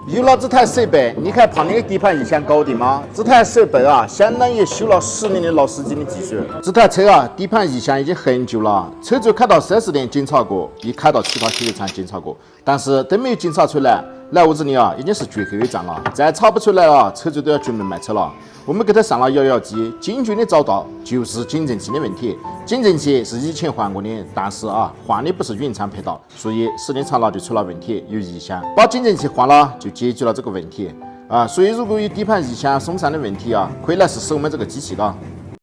有了这台设备，你看旁边的底盘异响搞定吗？这台设备啊，相当于修了10年的老司机的技术。这台车啊，底盘异响已经很久了，车主开到4S店检查过，也开到其他修理厂检查过，但是都没有检查出来。来屋子里啊，已经是最后一站了，再查不出来了，车主都要绝门卖车了。我们给他上了摇摇机，精准的找到就是减震器的问题。减震器是以前换过的，但是啊，换的不是原厂配套，所以时间长了就出了问题，有异响。把减震器换了，就解决了这个问题啊。所以如果有底盘异响、松散的问题啊，可以来试试我们这个机器的。